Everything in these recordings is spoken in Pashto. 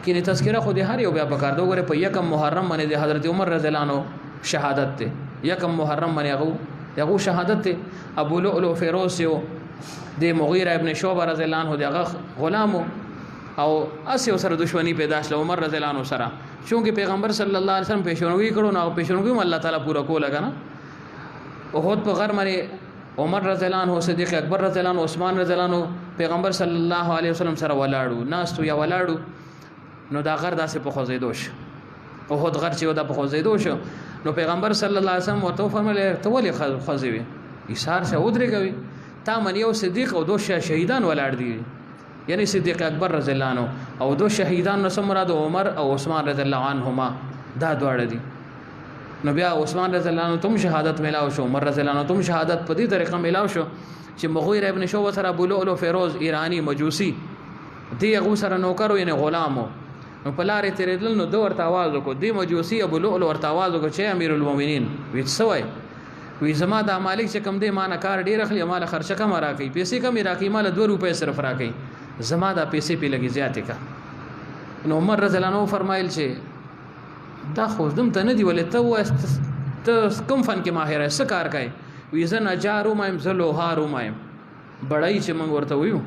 کینه تذکرہ خو د هر یو بیا پکار دو غره په یکم محرم باندې د حضرت عمر رضی الله عنه شهادت ته یکم محرم باندې هغه شهادت ته ابو لؤلؤ فیروز یو د مغیره ابن شعبہ رضی الله عنه دغه غلام او اسیو سره دښمنی پیدا شله عمر رضی الله عنه سره چونکه پیغمبر صلی الله علیه وسلم پیشنوي کړو نو پیشنوي الله تعالی پورا کوله کنه اوهد په غر باندې عمر رضی الله عنه صدیق اکبر رضی الله عنه عثمان رضی الله عنه پیغمبر صلی الله علیه وسلم سره ولاړو ناستو یا ولاړو نو دا غر داسې په خوځیدوش اوهد غر چې دا په خوځیدوش نو پیغمبر صلی الله علیه وسلم ورته فرمایله ته ولې خوځوي ایثار شه ودرې کوي تا من یو صدیق او دو شهیدان ولاړ دي یعنی صدیق اکبر رضی الله عنه او دو شهیدان نو مراد عمر او عثمان رضی الله عنهما دا دواړه دي نو بیا عثمان رضی الله عنه تم شهادت ملاو شو عمر رضی الله عنه تم شهادت په دې طریقه ملاو شو چې مغیره ابن شعبہ سره ابو لؤلؤ فیروز ایرانی مجوسی دی هغه سره نوکر یعنی غلامو نو په لارې تیرېدل نو دو ورته आवाज وکړو دی مجوسی ابو لؤلؤ ورته आवाज وکړو چې امیر المؤمنین وڅوي وی زما د مالک چې کم دی ما نه کار ډیر اخلي مال خرچه کم راکې پیسې کم راکې مال 2 روپے صرف راکې زما د پیسې په لګي زیاتې کا نو عمر رضی الله عنه فرمایل چې دا خو دم ته نه دی ولې ته کوم فن کې ماهر څه کار کوي وی زه نجارو مایم زه لوهارو مایم بړای چې موږ ورته ویو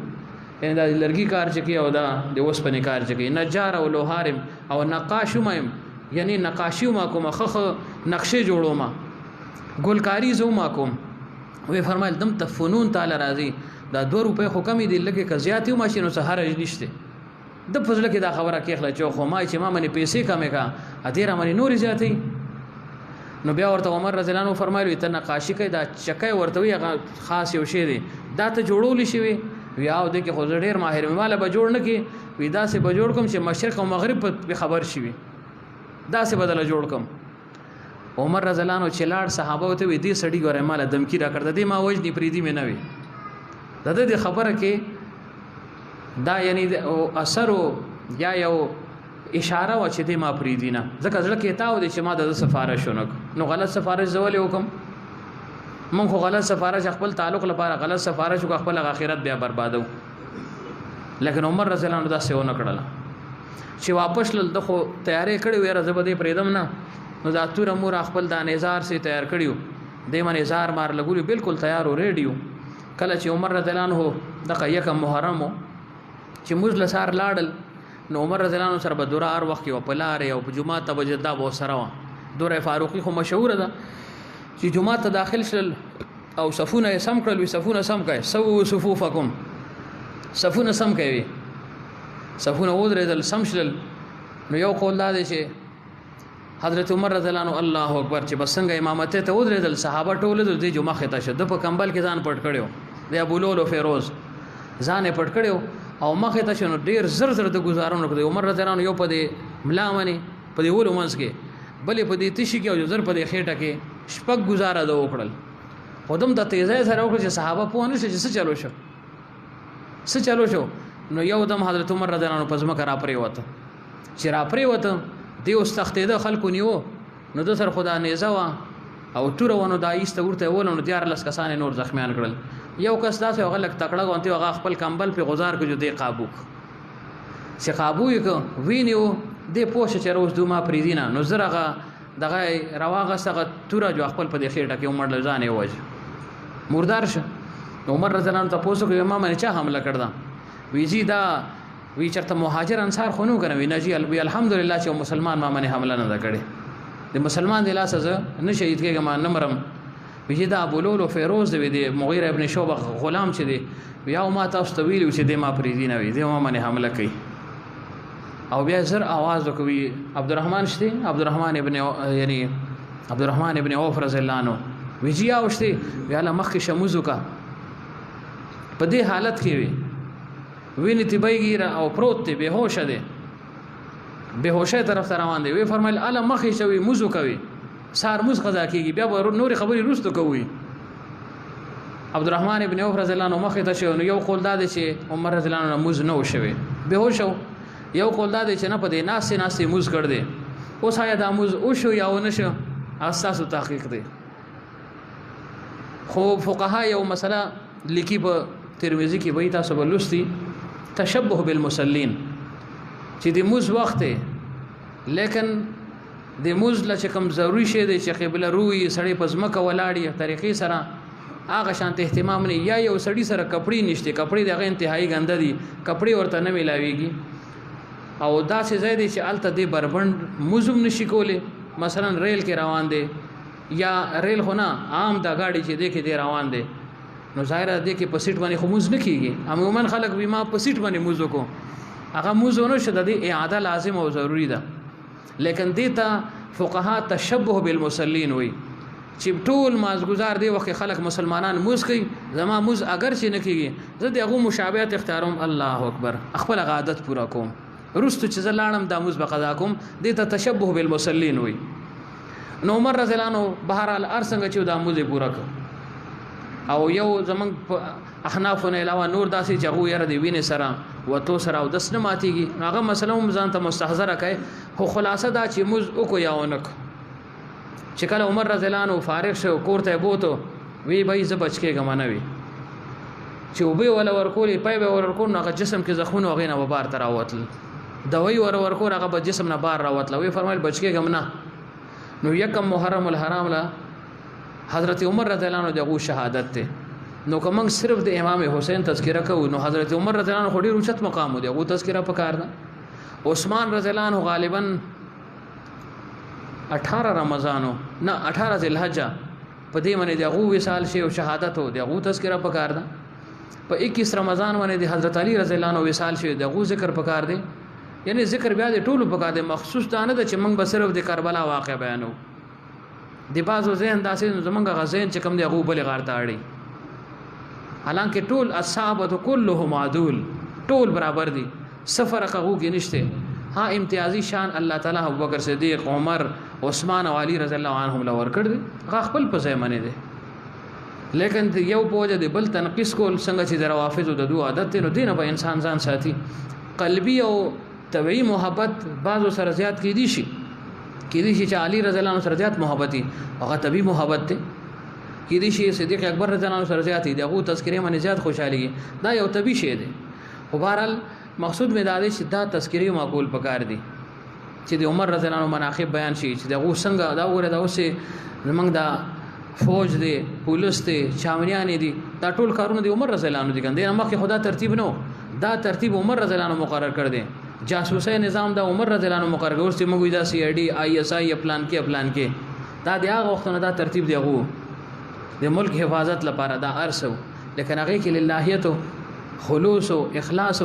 ان دا لرګي کار چې کی او دا د اوسپنې کار چې کی نجار او لوهارم او نقاشو مایم یعنی نقاشی ما کوم خخ نقشې جوړو ما ګلکاری زو ما کوم وی فرمایل دم ته فنون تعالی راضي دا 2 روپے خو کمی دی لکه کزیاتی ماشینو سهار نشته د فضل کې دا خبره کې خلا چې خو ما چې ما منی پیسې کمې کا ادیره منی نور زیاتې نو بیا ورته عمر رضی الله عنه فرمایلی ته نقاشی کوي دا چکه ورته وی خاص یو شی دی دا ته جوړول شي وی او د کې خو ډیر ماهر ماله به جوړ نه کی وی دا سه به جوړ کوم چې مشرق او مغرب په خبر شي وی دا سه بدله جوړ کوم عمر رضی الله عنه چې لاړ صحابه ته وی دي سړی ګوره مال دمکی را کړ د ما وجنی پریدي مې نه وی د دې خبره کې دا یعنی اثر یا یو اشاره و چې د ما پریدي نه ځکه ځکه کې تاو دي چې ما د سفارش نو غلط سفارش زول وکم من خو غلط سفارش خپل تعلق لپاره غلط سفارش او خپل آخرت بیا بربادو لیکن عمر رضی الله عنه دا سیو نه کړل چې واپس لل دغه تیارې کړې وې راځه بده پریدم نه نو دا تور امور خپل د نظر سي تیار کړیو د من نظر مار لګولو بالکل تیار او ریډیو کله چې عمر رضی الله عنه دغه یکم محرم چې موږ لسار لاړل نو عمر رضی الله عنه سره به دورار وخت او په لارې او په جمعه ته وجدا به سره و دوره فاروقی خو مشهور ده چې جمعه ته داخل شل او صفونه سم کړل وي صفونه سم کوي سو صفوفکم صفونه سم کوي صفونه ودرېدل سم شل نو یو قول دا دی چې حضرت عمر رضی الله عنه الله اکبر چې بسنګ امامت ته ودرېدل صحابه ټول د جمعه خطا شد په کمبل کې ځان پټ کړو د ابو لؤلؤ فیروز ځان پټ کړو او مخه ته شنو ډیر زر زر د گزارونو کړو عمر رضی الله عنه یو په دې ملا باندې په دې ولو منځ کې بلې په دې تشي کې او زر په دې خېټه کې شپږ گزاره د وکړل خودم د تیزه سره وکړ چې صحابه په ونه چې څه چلو شو نو یو دم حضرت عمر رضی الله عنه پزما کرا پرې وته چې را پرې وته دی اوس تختیده خلکو نیو نو د سر خدا نیزه وا او تور ونه دا ایست ورته ولونو دیار لس کسان نور زخمیان کړل یو کس داسې غلک تکړه غونتی هغه خپل کمبل په غزار کې جو دی قابو چې قابو یې وینیو د پوښ چې روز دوما پریدینه نو زرغه دغه رواغه سره تور جو خپل په دې خېټه کې عمر لزانې وځ مردار شه عمر رضی الله عنه تاسو کوي ما باندې چا حمله کړدا ویجی دا وی چرته مهاجر انصار خونو کنه وی نجی الحمدلله چې مسلمان ما باندې حمله نه کړي د مسلمان د لاس نه شهید کېږم ما نمرم وی دا ابو لؤلؤ فیروز دی د مغیره ابن شعبہ غلام چې دی بیا ما تاسو ته ویلو چې د ما پریدي نه وی د ما باندې حمله کوي او بیا زر आवाज وکوي عبدالرحمن شتي عبدالرحمن ابن عوف رضی الله عنه ویجی اوشتي بیا له مخ شموزو کا په دې حالت کې وی ویني تبيګیره او پروت دی بهوش دی بهوشه طرف ته روان دی وی فرمایل الا مخ شوی موزو کوي سار موز قضا کیږي بیا نور خبري رستو کوي عبدالرحمن ابن عوف رضی الله عنه مخ ته شو نو یو قول دا دی چې عمر رضی الله عنه موز نو شوی بهوش یو قول دا دی چې نه پدې ناسي موز کړ دی اوس آیا د موز او شو یا ونشو اساس تحقیق دی خو فقها یو مسله لیکي په ترمذی کې وایي تاسو بلوستي تشبه بالمصلين چې د موز وخت دی لیکن د موز له چې کوم ضروري شی دی چې قبله روی سړی په ځمکه ولاړي طریقې سره هغه شانت اهتمام نه یا یو سړی سره کپړې نشته کپړې دغه انتهایی ګنده دي کپړې ورته نه ملاويږي او دا څه ځای دی چې الته دی بربند موزم نشي کوله مثلا ریل کې روان دی یا ریل خو نه عام دا گاډي چې دی کې دی روان دی نو ظاهر دی کې په سیټ باندې خو موز نه کیږي عموما خلک بیمه په سیټ باندې موز کو هغه موز ونه شته دی اعاده لازم او ضروری ده لیکن دیتا فقها تشبه بالمصلين وي چې ټول مازګزار دی وخت خلک مسلمانان موز کوي زما موز اگر چې نه کیږي زه دغه مشابهت اختیاروم الله اکبر خپل عادت پورا کوم رستو چې زلاړم د موز بقضا کوم دیتا تشبه بالمصلين وي نو عمر رضی الله عنه بهر الارسنګ چې د موز پورا کو او یو زمنګ احنافونه علاوه نور داسې جغو یره دی وینې سره وته سره او دس نه ماتيږي هغه مسله هم ځان ته مستحضره کوي خو خلاصه دا چې موز او کو یاونک چې کله عمر رضی الله عنه فارغ شو کوړته بوته وی به ز بچکه غمنوي چې وبې ولا ورکولې پای به ورکول نو جسم کې زخمونه غینه و بار تر اوتل دوی ورکول هغه به جسم نه بار راوتل وی فرمایل بچکه غمنه نو یکم محرم الحرام لا حضرت عمر رضی الله عنه دغه شهادت ته نو کوم صرف د امام حسین تذکرہ کوو نو حضرت عمر رضی الله عنه خوري اوچت مقام دی او تذکرہ پکار ده عثمان رضی الله عنه غالبا 18 رمضانو نه 18 ذی الحجه په دې باندې دغه وصال شی او شهادت او دغه تذکرہ پکار ده په 21 رمضان باندې د حضرت علی رضی الله عنه وصال شی دغه ذکر پکار ده یعنی ذکر بیا د ټولو پکار ده مخصوص دانه د چې موږ به صرف د کربلا واقع بیانو دی بازو ذهن داسې زمونږ غزين چې کوم دی غو بل غار ته اړي حالانکه ټول اصحاب كلهم عدول ټول برابر دي سفر قغو کې نشته ها امتیازي شان الله تعالی ابو بکر صدیق عمر عثمان او علي رضی الله عنهم لور کړ دي هغه خپل په ځای منی دي لیکن یو پوجا دی بل تنقیس کول څنګه چې دروافظ او د دوه عادت نو دینه به انسان ځان ساتي قلبي او طبيعي محبت بعضو سره زیات کې دي شي کې دي چې علي رضی الله عنه سره زیات محبتي هغه طبيعي محبت ته کې دي چې صدیق اکبر رضی الله عنه سره زیات دي هغه تذکرې باندې زیات خوشالي دا یو طبيعي شی دی خو بهرحال مقصود مې دا دی چې دا تذکرې معقول پکار دي چې د عمر رضی الله عنه مناقب بیان شي چې دغه څنګه دا وره دا اوسه زمنګ دا فوج دی پولیس دی چامنیان دي دا ټول کارونه د عمر رضی الله عنه دي کنده مخکې خدا ترتیب نو دا ترتیب عمر رضی الله عنه مقرر کړ دي جاسوسي نظام دا عمر رضی الله عنه مقرر کړ چې موږ دا سی ای ډی آی اس آی پلان کې دا د هغه وختونه دا ترتیب دی غو د ملک حفاظت لپاره دا ارسو لیکن هغه کې للهیت خلوص او اخلاص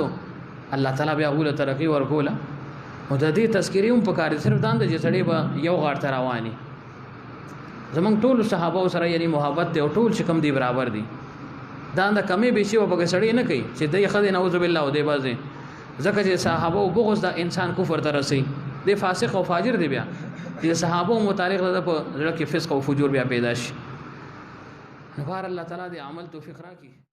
الله تعالی بیا غوله ترقی ورکوله او د دې تذکرې هم په کار صرف دا د جسړې به یو غار ته رواني زمونږ ټول صحابه سره یعنی محبت دی او ټول شکم دی برابر دي دا د کمی به شی وبګه سړی نه کوي چې د خدای نعوذ بالله او دی بازه ځکه چې صحابه او بغض د انسان کفر ته رسي د فاسق او فاجر دی بیا د صحابه متعلق د په ځړه کې فسق او فجور بیا پیدا شي نبار الله تعالی د عمل توفیق راکړي